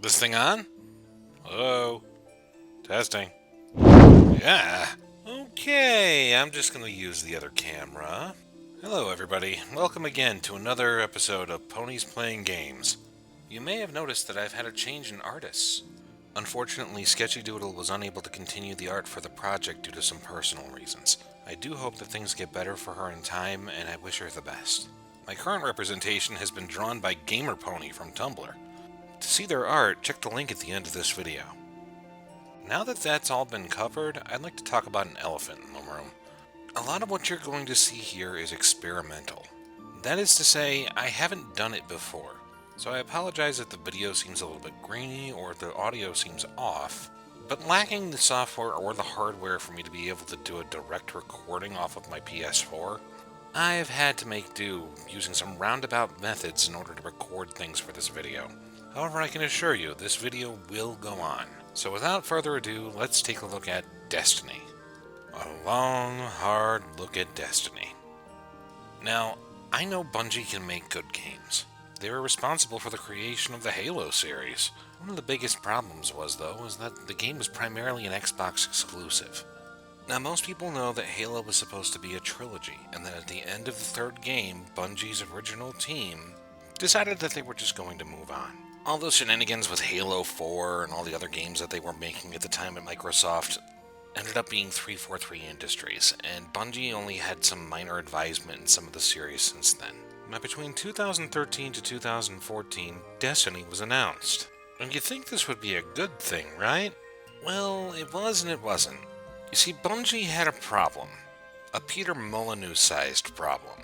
This thing on? Hello? Testing. Yeah. Okay, I'm just gonna use the other camera. Hello everybody, welcome again to another episode of Ponies Playing Games. You may have noticed that I've had a change in artists. Unfortunately, Sketchy Doodle was unable to continue the art for the project due to some personal reasons. I do hope that things get better for her in time, and I wish her the best. My current representation has been drawn by Gamer Pony from Tumblr. To see their art, check the link at the end of this video. Now that that's all been covered, I'd like to talk about an elephant in the room. A lot of what you're going to see here is experimental. That is to say, I haven't done it before, so I apologize if the video seems a little bit grainy or the audio seems off, but lacking the software or the hardware for me to be able to do a direct recording off of my PS4, I've had to make do using some roundabout methods in order to record things for this video. However, I can assure you, this video will go on. So without further ado, let's take a look at Destiny. A long, hard look at Destiny. Now, I know Bungie can make good games. They were responsible for the creation of the Halo series. One of the biggest problems was that the game was primarily an Xbox exclusive. Now, most people know that Halo was supposed to be a trilogy, and that at the end of the third game, Bungie's original team decided that they were just going to move on. All those shenanigans with Halo 4 and all the other games that they were making at the time at Microsoft ended up being 343 Industries, and Bungie only had some minor advisement in some of the series since then. Now, between 2013 to 2014, Destiny was announced. And you'd think this would be a good thing, right? Well, it was and it wasn't. You see, Bungie had a problem. A Peter Molyneux-sized problem.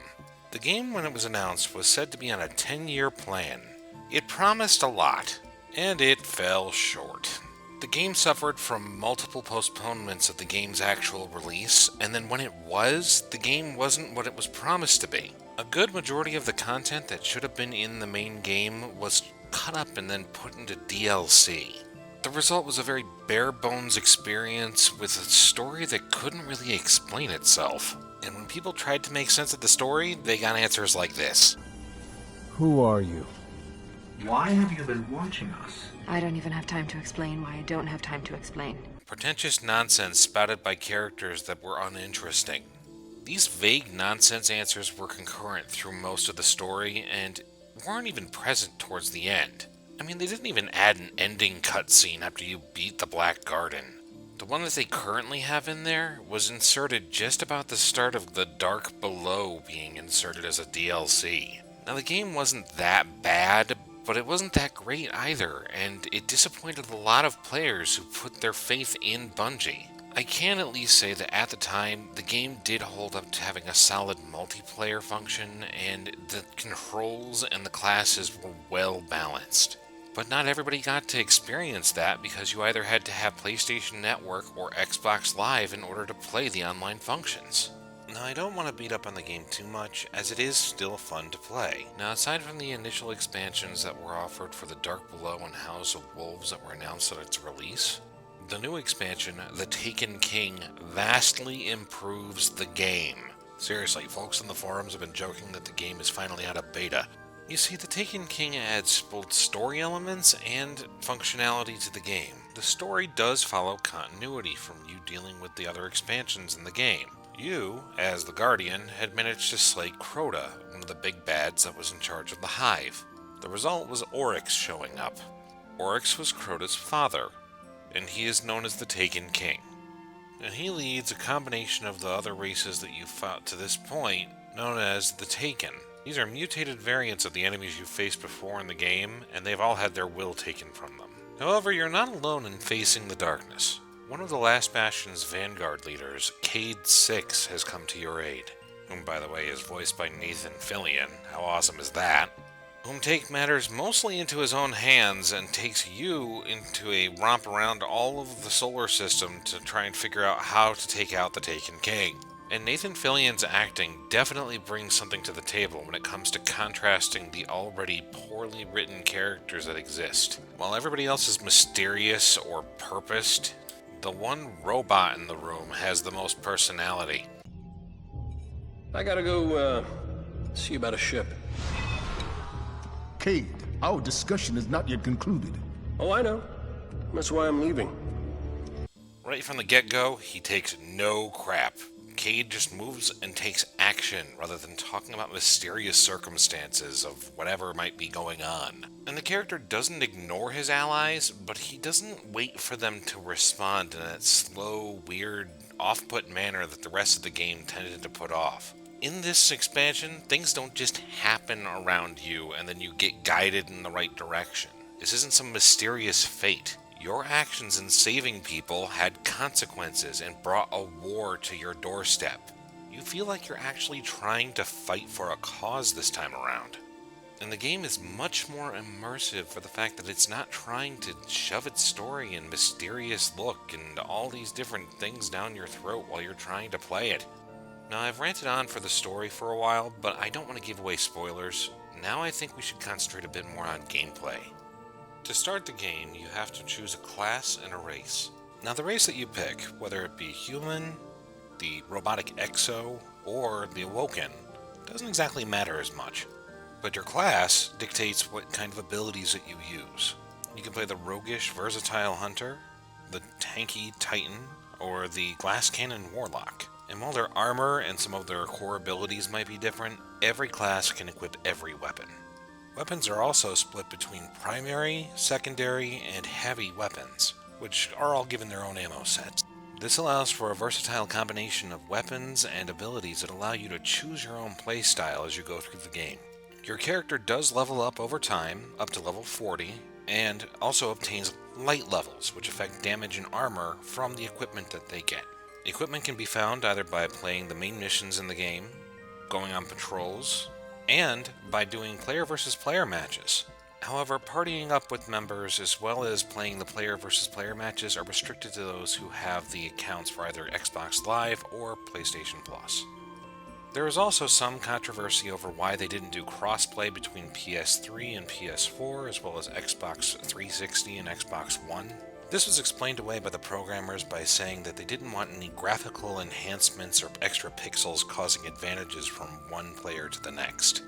The game, when it was announced, was said to be on a 10-year plan. It promised a lot, and it fell short. The game suffered from multiple postponements of the game's actual release, and then when it was, the game wasn't what it was promised to be. A good majority of the content that should have been in the main game was cut up and then put into DLC. The result was a very bare-bones experience with a story that couldn't really explain itself. And when people tried to make sense of the story, they got answers like this. Who are you? Why have you been watching us? I don't even have time to explain why I don't have time to explain. Pretentious nonsense spouted by characters that were uninteresting. These vague nonsense answers were concurrent through most of the story and weren't even present towards the end. I mean, they didn't even add an ending cutscene after you beat the Black Garden. The one that they currently have in there was inserted just about the start of the Dark Below being inserted as a DLC. Now, the game wasn't that bad, but it wasn't that great either, and it disappointed a lot of players who put their faith in Bungie. I can at least say that at the time, the game did hold up to having a solid multiplayer function, and the controls and the classes were well balanced. But not everybody got to experience that because you either had to have PlayStation Network or Xbox Live in order to play the online functions. Now, I don't want to beat up on the game too much, as it is still fun to play. Now, aside from the initial expansions that were offered for the Dark Below and House of Wolves that were announced at its release, the new expansion, The Taken King, vastly improves the game. Seriously, folks in the forums have been joking that the game is finally out of beta. You see, The Taken King adds both story elements and functionality to the game. The story does follow continuity from you dealing with the other expansions in the game. You, as the Guardian, had managed to slay Crota, one of the big bads that was in charge of the Hive. The result was Oryx showing up. Oryx was Crota's father, and he is known as the Taken King. And he leads a combination of the other races that you've fought to this point, known as the Taken. These are mutated variants of the enemies you've faced before in the game, and they've all had their will taken from them. However, you're not alone in facing the darkness. One of the Last Bastion's Vanguard leaders, Cade 6, has come to your aid, whom, by the way, is voiced by Nathan Fillion. How awesome is that? Whom take matters mostly into his own hands and takes you into a romp around all of the solar system to try and figure out how to take out the Taken King. And Nathan Fillion's acting definitely brings something to the table when it comes to contrasting the already poorly written characters that exist. While everybody else is mysterious or purposed, the one robot in the room has the most personality. I gotta go, see about a ship. Cade, our discussion is not yet concluded. Oh, I know. That's why I'm leaving. Right from the get-go, he takes no crap. Cade just moves and takes action rather than talking about mysterious circumstances of whatever might be going on. And the character doesn't ignore his allies, but he doesn't wait for them to respond in that slow, weird, off-put manner that the rest of the game tended to put off. In this expansion, things don't just happen around you and then you get guided in the right direction. This isn't some mysterious fate. Your actions in saving people had consequences and brought a war to your doorstep. You feel like you're actually trying to fight for a cause this time around. And the game is much more immersive for the fact that it's not trying to shove its story and mysterious look and all these different things down your throat while you're trying to play it. Now, I've ranted on for the story for a while, but I don't want to give away spoilers. Now I think we should concentrate a bit more on gameplay. To start the game, you have to choose a class and a race. Now, the race that you pick, whether it be human, the robotic exo, or the awoken, doesn't exactly matter as much. But your class dictates what kind of abilities that you use. You can play the roguish, versatile hunter, the tanky titan, or the glass cannon warlock. And while their armor and some of their core abilities might be different, every class can equip every weapon. Weapons are also split between primary, secondary, and heavy weapons, which are all given their own ammo sets. This allows for a versatile combination of weapons and abilities that allow you to choose your own playstyle as you go through the game. Your character does level up over time, up to level 40, and also obtains light levels, which affect damage and armor from the equipment that they get. Equipment can be found either by playing the main missions in the game, going on patrols, and by doing player versus player matches. However, partying up with members as well as playing the player versus player matches are restricted to those who have the accounts for either Xbox Live or PlayStation Plus. There is also some controversy over why they didn't do crossplay between PS3 and PS4 as well as Xbox 360 and Xbox One. This was explained away by the programmers by saying that they didn't want any graphical enhancements or extra pixels causing advantages from one player to the next.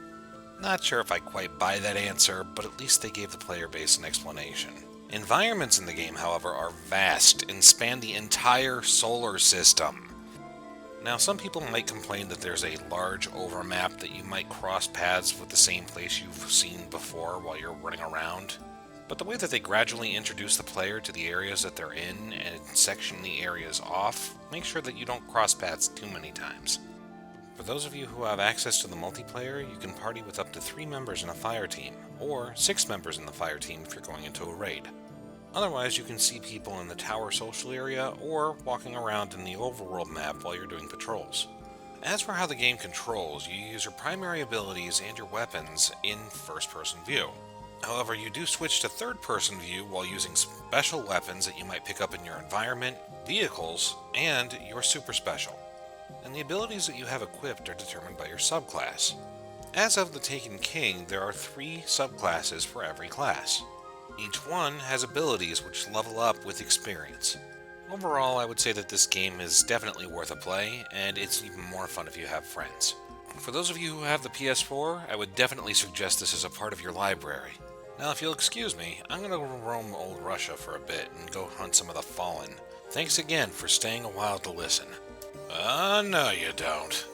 Not sure if I quite buy that answer, but at least they gave the player base an explanation. Environments in the game, however, are vast and span the entire solar system. Now, some people might complain that there's a large overmap that you might cross paths with the same place you've seen before while you're running around. But the way that they gradually introduce the player to the areas that they're in and section the areas off, make sure that you don't cross paths too many times. For those of you who have access to the multiplayer, you can party with up to 3 members in a fire team, or 6 members in the fire team if you're going into a raid. Otherwise, you can see people in the tower social area or walking around in the overworld map while you're doing patrols. As for how the game controls, you use your primary abilities and your weapons in first-person view. However, you do switch to third-person view while using special weapons that you might pick up in your environment, vehicles, and your super special. And the abilities that you have equipped are determined by your subclass. As of the Taken King, there are 3 subclasses for every class. Each one has abilities which level up with experience. Overall, I would say that this game is definitely worth a play, and it's even more fun if you have friends. For those of you who have the PS4, I would definitely suggest this as a part of your library. Now, if you'll excuse me, I'm going to roam old Russia for a bit and go hunt some of the Fallen. Thanks again for staying a while to listen. No you don't.